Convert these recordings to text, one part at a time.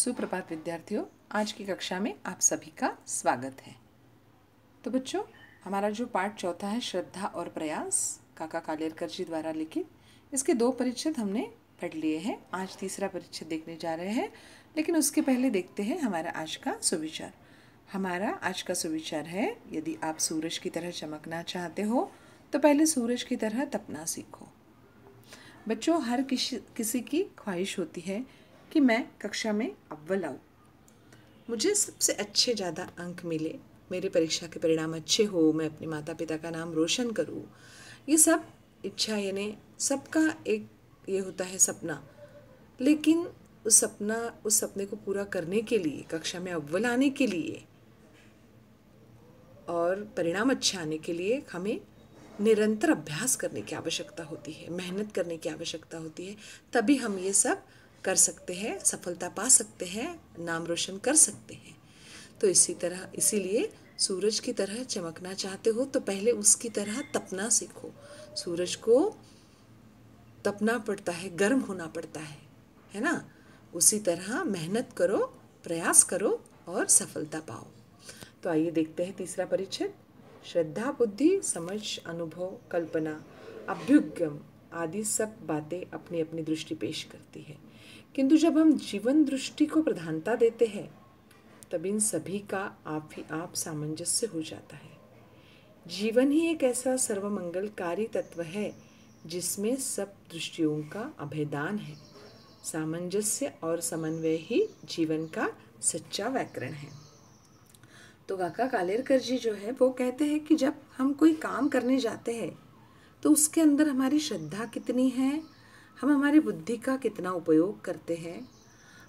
सुप्रभात विद्यार्थियों, आज की कक्षा में आप सभी का स्वागत है। तो बच्चों, हमारा जो पाठ चौथा है श्रद्धा और प्रयास, काका कालेरकर जी द्वारा लिखित, इसके 2 परिच्छेद हमने पढ़ लिए हैं। आज तीसरा परिच्छेद देखने जा रहे हैं, लेकिन उसके पहले देखते हैं हमारा आज का सुविचार। हमारा आज का सुविचार है, यदि आप सूरज की तरह चमकना चाहते हो तो पहले सूरज की तरह तपना सीखो। बच्चों, हर किसी की ख्वाहिश होती है कि मैं कक्षा में अव्वल आऊँ, मुझे सबसे अच्छे ज़्यादा अंक मिले, मेरे परीक्षा के परिणाम अच्छे हो, मैं अपने माता पिता का नाम रोशन करूँ। ये सब इच्छा यानी सबका एक ये होता है सपना। लेकिन उस सपने को पूरा करने के लिए, कक्षा में अव्वल आने के लिए और परिणाम अच्छे आने के लिए हमें निरंतर अभ्यास करने की आवश्यकता होती है, मेहनत करने की आवश्यकता होती है। तभी हम ये सब कर सकते हैं, सफलता पा सकते हैं, नाम रोशन कर सकते हैं। तो इसीलिए सूरज की तरह चमकना चाहते हो तो पहले उसकी तरह तपना सीखो। सूरज को तपना पड़ता है, गर्म होना पड़ता है ना। उसी तरह मेहनत करो, प्रयास करो और सफलता पाओ। तो आइए देखते हैं तीसरा परिच्छेद। श्रद्धा, बुद्धि, समझ, अनुभव, कल्पना, अभ्युगम आदि सब बातें अपनी अपनी दृष्टि पेश करती है, किंतु जब हम जीवन दृष्टि को प्रधानता देते हैं तब इन सभी का आप ही आप सामंजस्य हो जाता है। जीवन ही एक ऐसा सर्वमंगलकारी तत्व है जिसमें सब दृष्टियों का अभेदान है। सामंजस्य और समन्वय ही जीवन का सच्चा व्याकरण है। तो काका कालेरकर जी जो है वो कहते हैं कि जब हम कोई काम करने जाते हैं तो उसके अंदर हमारी श्रद्धा कितनी है, हम हमारी बुद्धि का कितना उपयोग करते हैं,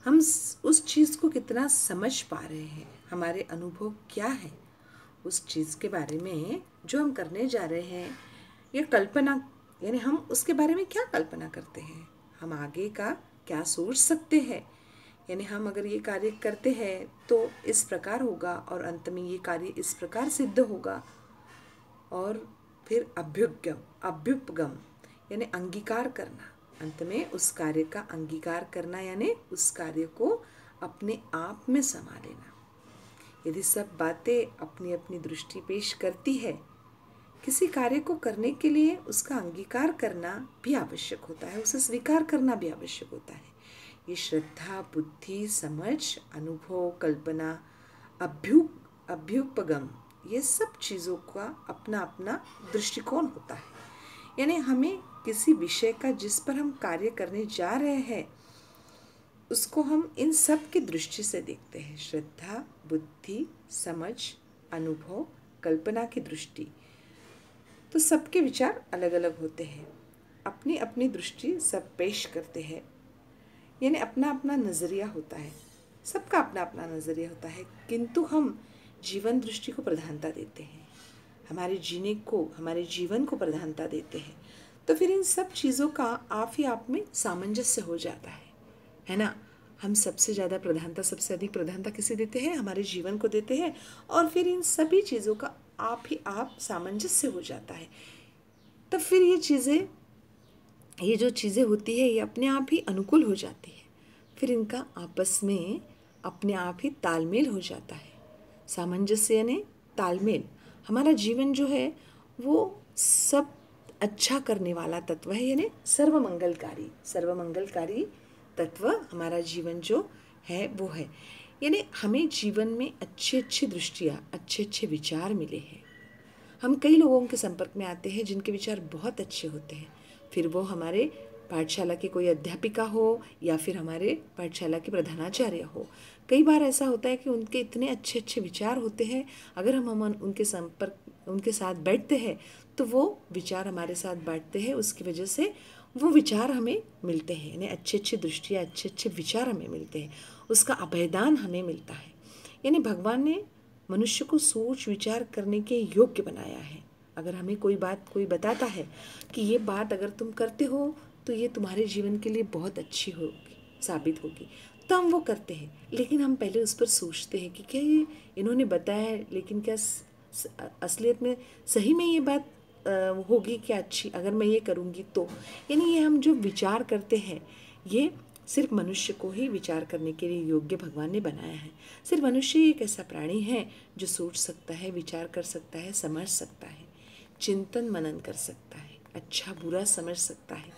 हम उस चीज़ को कितना समझ पा रहे हैं, हमारे अनुभव क्या है उस चीज़ के बारे में जो हम करने जा रहे हैं। ये कल्पना यानी हम उसके बारे में क्या कल्पना करते हैं, हम आगे का क्या सोच सकते हैं। यानी हम अगर ये कार्य करते हैं तो इस प्रकार होगा और अंत में ये कार्य इस प्रकार सिद्ध होगा। और फिर अभ्युपगम यानी अंगीकार करना, अंत में उस कार्य का अंगीकार करना यानी उस कार्य को अपने आप में समा लेना। यदि सब बातें अपनी अपनी दृष्टि पेश करती है, किसी कार्य को करने के लिए उसका अंगीकार करना भी आवश्यक होता है, उसे स्वीकार करना भी आवश्यक होता है। ये श्रद्धा, बुद्धि, समझ, अनुभव, कल्पना, अभ्युपगम, ये सब चीज़ों का अपना अपना दृष्टिकोण होता है। यानी हमें किसी विषय का जिस पर हम कार्य करने जा रहे हैं उसको हम इन सब की दृष्टि से देखते हैं। श्रद्धा, बुद्धि, समझ, अनुभव, कल्पना की दृष्टि। तो सबके विचार अलग अलग होते हैं, अपनी अपनी दृष्टि सब पेश करते हैं, यानी अपना अपना नज़रिया होता है, सबका अपना अपना नज़रिया होता है। किंतु हम जीवन दृष्टि को प्रधानता देते हैं, हमारे जीवन को प्रधानता देते हैं। तो फिर इन सब चीज़ों का आप ही आप में सामंजस्य हो जाता है ना। हम सबसे अधिक प्रधानता किसे देते हैं, हमारे जीवन को देते हैं, और फिर इन सभी चीज़ों का आप ही आप सामंजस्य हो जाता है। तब फिर ये जो चीज़ें होती है ये अपने आप ही अनुकूल हो जाती है, फिर इनका आपस में अपने आप ही तालमेल हो जाता है। सामंजस्य यानी तालमेल। हमारा जीवन जो है वो सब अच्छा करने वाला तत्व है, यानी सर्वमंगलकारी तत्व हमारा जीवन जो है वो है। यानी हमें जीवन में अच्छी अच्छी दृष्टियाँ, अच्छे अच्छे विचार मिले हैं। हम कई लोगों के संपर्क में आते हैं जिनके विचार बहुत अच्छे होते हैं, फिर वो हमारे पाठशाला की कोई अध्यापिका हो या फिर हमारे पाठशाला के प्रधानाचार्य हो। कई बार ऐसा होता है कि उनके इतने अच्छे अच्छे विचार होते हैं, अगर हम उनके साथ बैठते हैं तो वो विचार हमारे साथ बांटते हैं, उसकी वजह से वो विचार हमें मिलते हैं, यानी अच्छी अच्छी दृष्टियाँ, अच्छे अच्छे विचार हमें मिलते हैं, उसका अभेदान हमें मिलता है। यानी भगवान ने मनुष्य को सोच विचार करने के योग्य बनाया है। अगर हमें कोई बताता है कि ये बात अगर तुम करते हो तो ये तुम्हारे जीवन के लिए बहुत अच्छी साबित होगी, तो हम वो करते हैं। लेकिन हम पहले उस पर सोचते हैं कि क्या ये इन्होंने बताया है, लेकिन क्या असलियत में सही में ये बात होगी क्या अच्छी, अगर मैं ये करूँगी तो। यानी ये हम जो विचार करते हैं ये सिर्फ मनुष्य को ही विचार करने के लिए योग्य भगवान ने बनाया है। सिर्फ मनुष्य ही एक ऐसा प्राणी है जो सोच सकता है, विचार कर सकता है, समझ सकता है, चिंतन मनन कर सकता है, अच्छा बुरा समझ सकता है।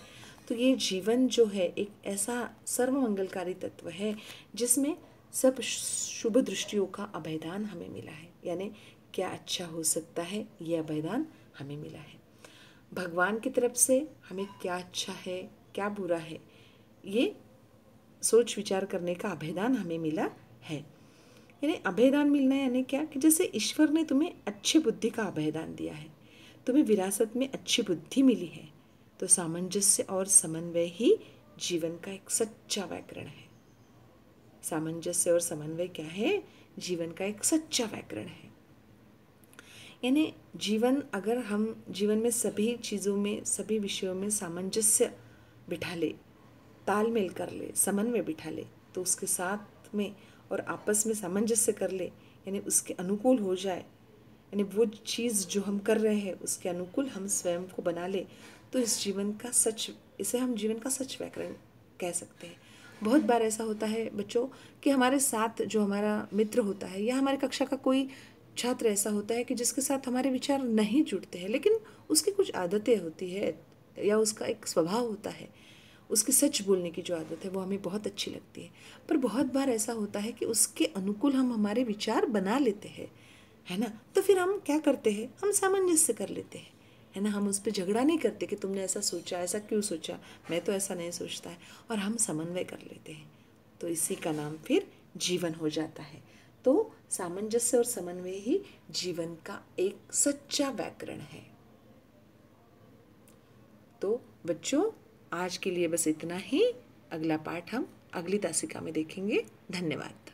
तो ये जीवन जो है एक ऐसा सर्वमंगलकारी तत्व है जिसमें सब शुभ दृष्टियों का अभयदान हमें मिला है। यानी क्या अच्छा हो सकता है, ये अभयदान हमें मिला है। भगवान की तरफ से हमें क्या अच्छा है, क्या बुरा है, ये सोच विचार करने का अभयदान हमें मिला है। यानी अभयदान मिलना यानी क्या कि जैसे ईश्वर ने तुम्हें अच्छी बुद्धि का अभयदान दिया है, तुम्हें विरासत में अच्छी बुद्धि मिली है, तो सामंजस्य और समन्वय ही जीवन का एक सच्चा व्याकरण है। सामंजस्य और समन्वय क्या है? जीवन का एक सच्चा व्याकरण है। यानी जीवन, अगर हम जीवन में सभी चीज़ों में, सभी विषयों में सामंजस्य बिठा ले, तालमेल कर ले, समन्वय बिठा ले, तो उसके साथ में और आपस में सामंजस्य कर ले, यानी उसके अनुकूल हो जाए, यानी वो चीज़ जो हम कर रहे हैं उसके अनुकूल हम स्वयं को बना ले, तो इसे हम जीवन का सच व्याकरण कह सकते हैं। बहुत बार ऐसा होता है बच्चों कि हमारे साथ जो हमारा मित्र होता है या हमारे कक्षा का कोई छात्र ऐसा होता है कि जिसके साथ हमारे विचार नहीं जुड़ते हैं, लेकिन उसकी कुछ आदतें होती है या उसका एक स्वभाव होता है, उसकी सच बोलने की जो आदत है वो हमें बहुत अच्छी लगती है। पर बहुत बार ऐसा होता है कि उसके अनुकूल हम हमारे विचार बना लेते हैं, है ना। तो फिर हम क्या करते हैं, हम सामंजस्य कर लेते हैं, है ना। हम उस पर झगड़ा नहीं करते कि तुमने ऐसा सोचा, ऐसा क्यों सोचा, मैं तो ऐसा नहीं सोचता है, और हम समन्वय कर लेते हैं। तो इसी का नाम फिर जीवन हो जाता है। तो सामंजस्य और समन्वय ही जीवन का एक सच्चा व्याकरण है। तो बच्चों, आज के लिए बस इतना ही। अगला पाठ हम अगली तासिका में देखेंगे। धन्यवाद।